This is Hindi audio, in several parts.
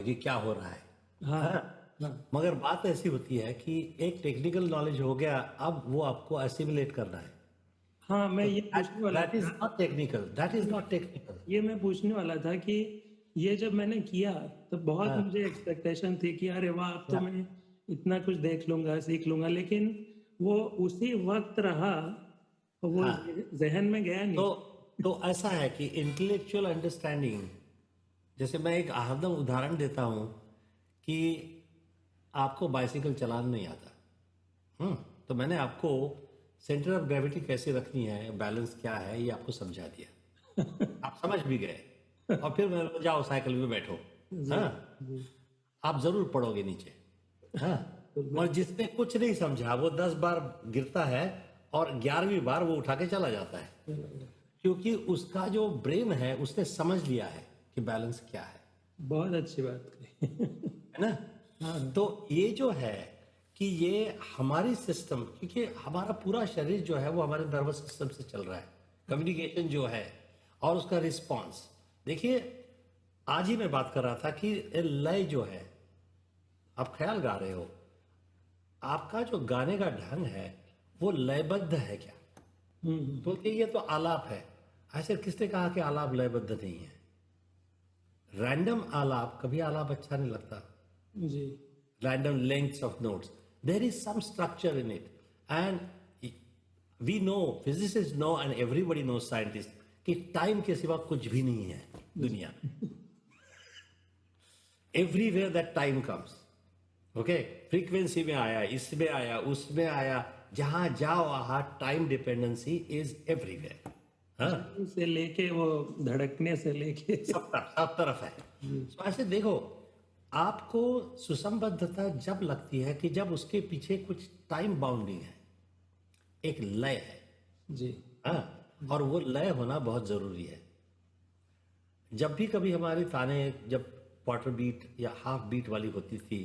कि क्या हो रहा है। हाँ हाँ, हाँ मगर बात ऐसी होती है कि एक टेक्निकल नॉलेज हो गया, अब वो आपको असिमिलेट करना है। हाँ, मैं तो ये पूछने वाला दैट इज था। Not technical, that is not technical. ये मैं पूछने वाला था कि ये जब मैंने किया तो बहुत हाँ, मुझे एक्सपेक्टेशन थी कि अरे वाह, अब तो क्या? मैं इतना कुछ देख लूंगा, सीख लूंगा, लेकिन वो उसी वक्त रहा, वो हाँ, जहन में गया नहीं। तो ऐसा है कि इंटेलेक्चुअल अंडरस्टैंडिंग, जैसे मैं एक हरदम उदाहरण देता हूँ कि आपको बाइसिकल चलाना नहीं आता। हम्म, तो मैंने आपको सेंटर ऑफ ग्रेविटी कैसे रखनी है, बैलेंस क्या है, ये आपको समझा दिया। आप समझ भी गए। और फिर मैं बोला, जाओ साइकिल में बैठो। जी हाँ, जी। आप जरूर पड़ोगे नीचे। हाँ, तो और जिसने कुछ नहीं समझा वो 10 बार गिरता है और 11वीं बार वो उठा के चला जाता है, क्योंकि उसका जो ब्रेन है उसने समझ लिया है कि बैलेंस क्या है। बहुत अच्छी बात कही। है ना? हाँ तो ये जो है कि ये हमारी सिस्टम, क्योंकि हमारा पूरा शरीर जो है वो हमारे नर्वस सिस्टम से चल रहा है, कम्युनिकेशन जो है और उसका रिस्पॉन्स। देखिए, आज ही मैं बात कर रहा था कि लय जो है, आप ख्याल गा रहे हो, आपका जो गाने का ढंग है वो लयबद्ध है क्या? बोलते ये तो आलाप है। ऐसे किसने कहा कि आलाप लयबद्ध नहीं है? रैंडम आलाप कभी आलाप अच्छा नहीं लगता। जी। Random lengths of notes, there is some structure in it, and we know, physicists know, and everybody knows, scientists, कि टाइम के सिवा कुछ भी नहीं है दुनिया में। Everywhere that time comes, okay, frequency में आया, इसमें आया, उसमें आया, जहां जाओ वहां टाइम डिपेंडेंसी इज एवरीवेयर। हाँ, जन्म से लेके वो धड़कने से लेके। सब तरफ है। जी तो ऐसे देखो, आपको सुसंबद्धता जब लगती है कि जब उसके पीछे कुछ टाइम बाउंडिंग है, एक लय है। जी हाँ, और वो लय होना बहुत जरूरी है। जब भी कभी हमारी ताने, जब क्वार्टर बीट या हाफ बीट वाली होती थी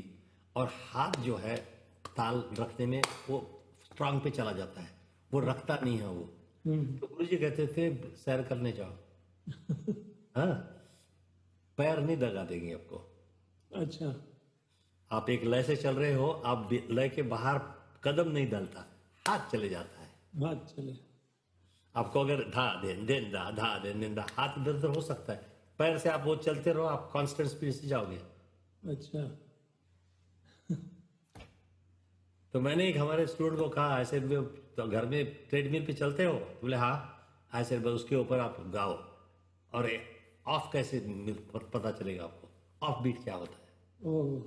और हाथ जो है ताल रखने में वो स्ट्रांग पे चला जाता है, वो रखता नहीं है वो, तो गुरु जी कहते थे सैर करने जाओ। हाँ, पैर नहीं दगा देंगे आपको। अच्छा। आप एक लय से चल रहे हो, आप लय के बाहर कदम नहीं डालता, हाथ चले जाता है। बात चले। आपको अगर धा देन देन दा धा देन देन दा, हाथ इधर उधर हो सकता है, पैर से आप वो चलते रहो, आप कांस्टेंट स्पीड से जाओगे। अच्छा। तो मैंने एक हमारे स्टूडेंट को कहा, ऐसे तो घर में ट्रेडमिल पे चलते हो? तो बोले हाँ। ऐसे बस उसके ऊपर आप गाओ, और ऑफ कैसे पता चलेगा आपको ऑफ बीट क्या होता है? ओह।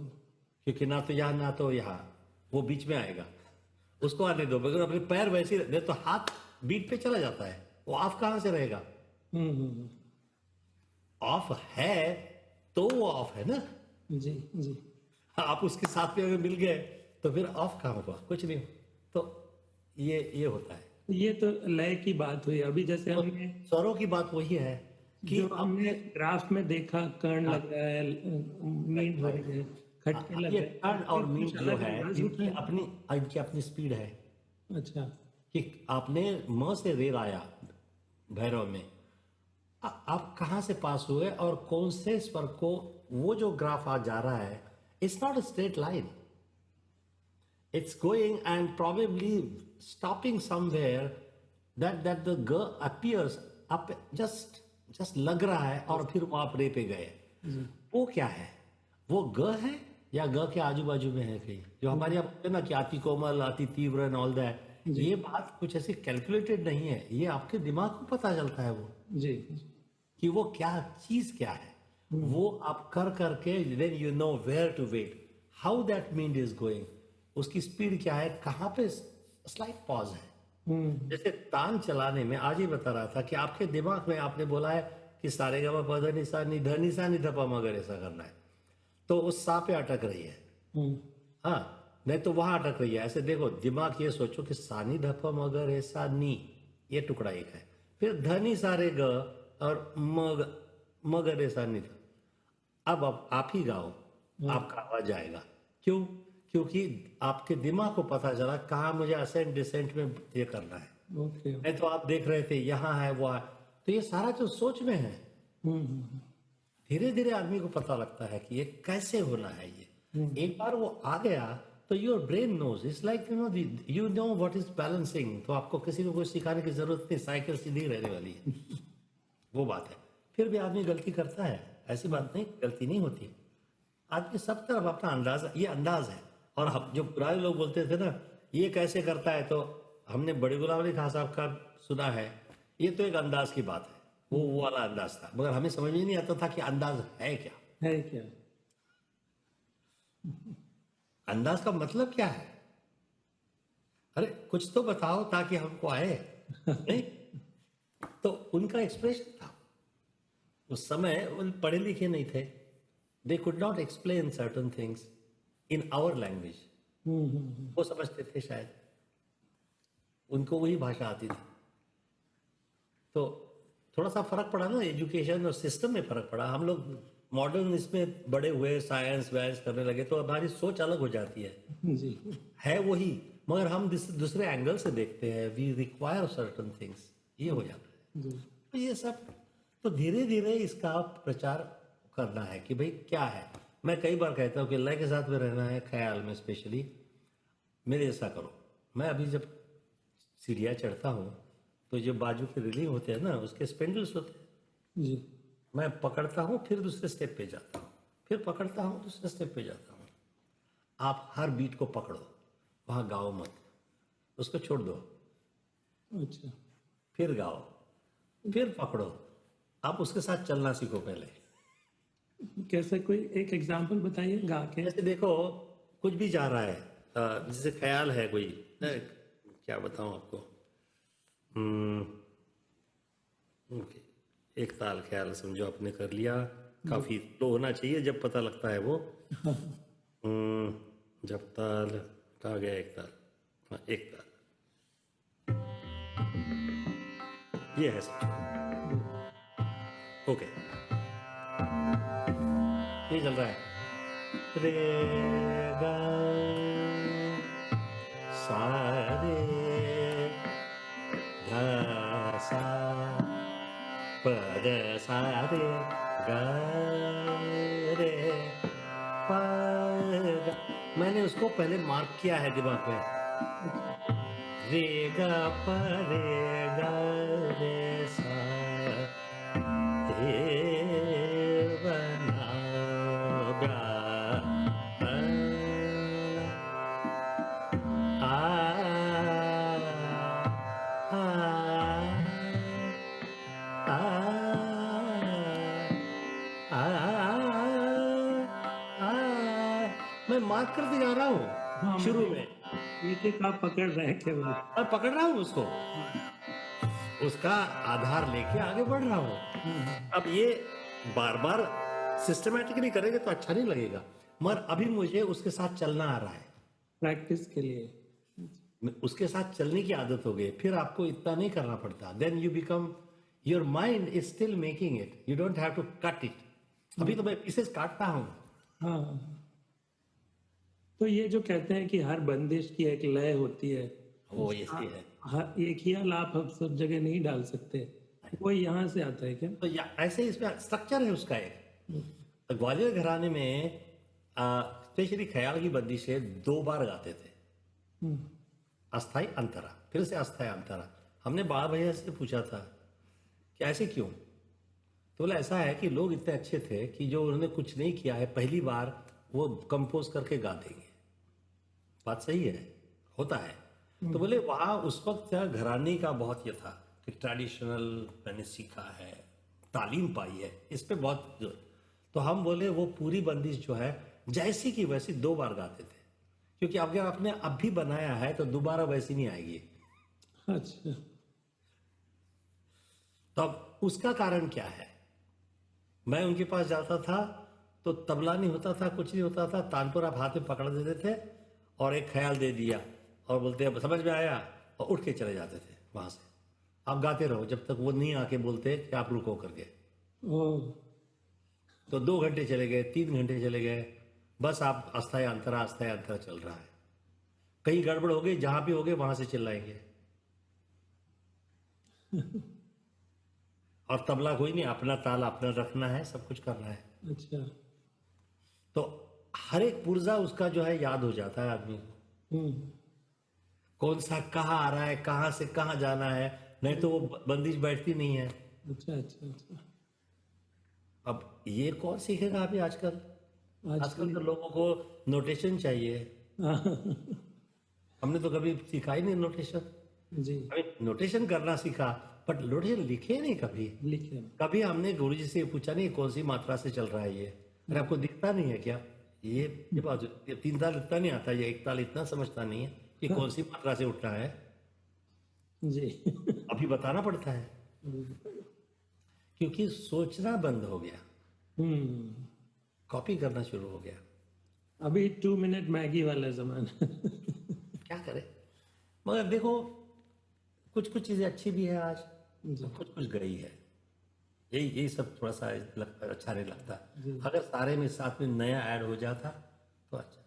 क्योंकि ना तो यहाँ ना तो यहाँ, वो बीच में आएगा, उसको आने दो। मगर अपने पैर वैसे ही नहीं तो हाथ बीट पे चला जाता है, वो ऑफ कहाँ से रहेगा? हम्म। ऑफ है तो वो ऑफ है ना। जी जी। आप उसके साथ में अगर मिल गए तो फिर ऑफ कहाँ होगा? कुछ नहीं। तो ये होता है। ये तो लय की बात हुई। अभी जैसे तो हमने स्वरों की बात वही है कि जो हमने अपने, ग्राफ में देखा, कर्ण हाँ, लग रहा है, मीन राइट हो राइट, रही है, खटके लग ये रहे हैं, टर्न उससे और मीन कुछ जो अलग है आवाज होता है। इनकी अपनी स्पीड है। अच्छा। कि आपने म से रेर आया भैरव में, आप कहाँ से पास हुए और कौन से स्वर को, वो जो ग्राफ आज जा रहा है, it's not a straight line, it's going and probably stopping somewhere, that the g appears up, just लग रहा है और फिर वो आप रे पे गए। जी। वो क्या है? वो ग है या ग के आजू बाजू में है कहीं? जो हमारे यहाँ बोलते हैं ना कि अति कोमल, अति तीव्र एंड ऑल दैट, जी ये बात कुछ ऐसी कैलकुलेटेड नहीं है, ये आपके दिमाग को पता चलता है वो, जी। कि वो क्या चीज क्या है। वो आप कर करके then you know where to wait, how that mean is going, उसकी स्पीड क्या है, कहाँ पे स्लाइट पॉज है। जैसे तान चलाने में आज ही बता रहा था कि आपके दिमाग में आपने बोला है कि सारे गा प ध नि सा नि ध नि सा नि ध प म ग रे सा करना है, तो उस सा पे अटक रही है। हाँ, नहीं तो वहां अटक रही है। ऐसे देखो, दिमाग ये सोचो कि सा नि ध प म ग रे सा नी, ये टुकड़ा एक है, फिर ध नि सा रे ग और म ग रे सा नि ध। अब आप ही गाओ, आपका आवाज आएगा। क्यों? क्योंकि आपके दिमाग को पता चला कहाँ मुझे असेंट डिसेंट में ये करना है। ओके। नहीं तो आप देख रहे थे यहाँ है वो है, तो ये सारा जो सोच में है। धीरे धीरे आदमी को पता लगता है कि ये कैसे होना है ये। एक बार वो आ गया तो your brain knows, it's like you know what is balancing. तो आपको किसी को कुछ सिखाने की जरूरत नहीं, साइकिल सीधी रहने वाली है। वो बात है। फिर भी आदमी गलती करता है, ऐसी बात नहीं, गलती नहीं होती। आदमी सब तरफ अपना अंदाज, ये अंदाज है। और हम जो पुराने लोग बोलते थे ना, ये कैसे करता है, तो हमने बड़े गुलाम अली खान साहब का सुना है, ये तो एक अंदाज की बात है। वो वाला अंदाज था, मगर हमें समझ में नहीं आता था कि अंदाज है क्या। है क्या? अंदाज का मतलब क्या है? अरे कुछ तो बताओ ताकि हमको आए। नहीं, तो उनका एक्सप्रेशन था। उस समय वो पढ़े लिखे नहीं थे, they could not explain certain things in our language. वो समझते थे शायद, उनको वही भाषा आती थी। तो थोड़ा सा फर्क पड़ा ना, एजुकेशन और सिस्टम में फर्क पड़ा। हम लोग मॉडर्न इसमें बड़े हुए, साइंस वाइंस करने लगे, तो हमारी सोच अलग हो जाती जी। है वही, मगर हम दूसरे एंगल से देखते हैं। वी रिक्वायर सर्टन थिंग्स, ये हो जाता है। जी। तो ये सब, तो धीरे धीरे इसका प्रचार करना है कि भाई क्या है। मैं कई बार कहता हूँ कि अल्लाह के साथ में रहना है, ख्याल में स्पेशली मेरे जैसा करो। मैं अभी जब सीढ़ियाँ चढ़ता हूँ तो जो बाजू के रिलीव होते हैं ना, उसके स्पेंडल्स होते हैं, जी। मैं पकड़ता हूँ, फिर दूसरे स्टेप पे जाता हूँ, फिर पकड़ता हूँ, दूसरे स्टेप पे जाता हूँ। आप हर बीट को पकड़ो, वहाँ गाओ मत, उसको छोड़ दो, अच्छा। फिर गाओ, फिर पकड़ो। आप उसके साथ चलना सीखो पहले। कैसे, कोई एक एग्जांपल बताइए गा के। जैसे देखो, कुछ भी जा रहा है, जैसे ख्याल है कोई, क्या बताऊँ आपको। ओके, एक ताल ख्याल समझो आपने कर लिया, काफी लो होना चाहिए जब पता लगता है वो। जब ताल आ गया, एक ताल, हाँ एक ताल, ये है समझो। ओके, ये चल रहा है, रे गा सा रे धा सा प द सा रे गा रे पा गा। मैंने उसको पहले मार्क किया है दिमाग में, रे गा प रे गा रे सा रे बना गा आ आ आ आ आ। मैं मार्क करते जा रहा हूँ हाँ, शुरू मतलब में, एक एक आप पकड़ रहे हैं केवल। मैं पकड़ रहा हूँ उसको, उसका आधार लेके आगे बढ़ रहा हूँ। अब ये बार बार सिस्टमैटिकली करेंगे तो अच्छा नहीं लगेगा, मगर अभी मुझे उसके साथ चलना आ रहा है, प्रैक्टिस के लिए। उसके साथ चलने की आदत हो गई, फिर आपको इतना नहीं करना पड़ता। Then you become, your mind is still making it, you don't have to cut it. अभी तो मैं पीसेस काटता हूँ। हाँ, तो ये जो कहते हैं कि हर बंदिश की एक लय होती है, वो ऐसे है। हर एक ही आलाप हम सब जगह नहीं डाल सकते, वो यहाँ से आता है क्या? तो ऐसे इसमें स्ट्रक्चर है उसका एक। तो ग्वालियर घराने में स्पेशली ख्याल की बंदिशें 2 बार गाते थे, अस्थाई अंतरा, फिर से अस्थाई अंतरा। हमने बड़ा भैया से पूछा था कि ऐसे क्यों, तो बोला ऐसा है कि लोग इतने अच्छे थे कि जो उन्होंने कुछ नहीं किया है, पहली बार वो कंपोज करके गा देंगे। बात सही है, होता है। तो बोले वहाँ उस वक्त घराने का बहुत ये था कि ट्रेडिशनल मैंने सीखा है, तालीम पाई है, इस पे बहुत जोर। तो हम बोले वो पूरी बंदिश जो है जैसी की वैसी 2 बार गाते थे, क्योंकि अगर आपने अब भी बनाया है तो दोबारा वैसी नहीं आएगी। अच्छा। तो अब उसका कारण क्या है? मैं उनके पास जाता था तो तबला नहीं होता था, कुछ नहीं होता था, तानपुर आप हाथ में पकड़ देते थे और एक ख्याल दे दिया और बोलते अब समझ में आया, और उठ के चले जाते थे वहां से। आप गाते रहो जब तक वो नहीं आके बोलते कि आप रुको करके। ओ। तो 2 घंटे चले गए, 3 घंटे चले गए, बस आप अस्थाई अंतरा चल रहा है। कहीं गड़बड़ हो गई, जहां भी हो गए वहां से चिल्लाएंगे। और तबला कोई नहीं, अपना ताल अपना रखना है, सब कुछ करना है। अच्छा। तो हर एक पुर्जा उसका जो है याद हो जाता है आदमी को, कौन सा कहाँ आ रहा है, कहाँ से कहाँ जाना है, नहीं तो वो बंदिश बैठती नहीं है। अच्छा अच्छा अच्छा। अब ये कौन सीखेगा अभी आजकल? आजकल तो आजकल लोगों को नोटेशन चाहिए। हाँ, हमने तो कभी सीखा ही नहीं नोटेशन। जी अभी नोटेशन करना सीखा, बट नोटेशन लिखे नहीं कभी। लिखे। कभी हमने गुरुजी से पूछा नहीं कौन सी मात्रा से चल रहा है ये, अरे आपको दिखता नहीं है क्या? ये बात, ये 3 ताल इतना नहीं आता, ये 1 ताल इतना समझता नहीं है कि कौन सी मात्रा से उठना है, जी अभी बताना पड़ता है। क्योंकि सोचना बंद हो गया, हम्म। कॉपी करना शुरू हो गया। अभी 2 मिनट मैगी वाला जमाना। क्या करें? मगर देखो, कुछ कुछ चीजें अच्छी भी है आज, जी कुछ कुछ गई है। यही सब थोड़ा सा अच्छा नहीं लगता। जी। अगर सारे में साथ में नया ऐड हो जाता तो अच्छा।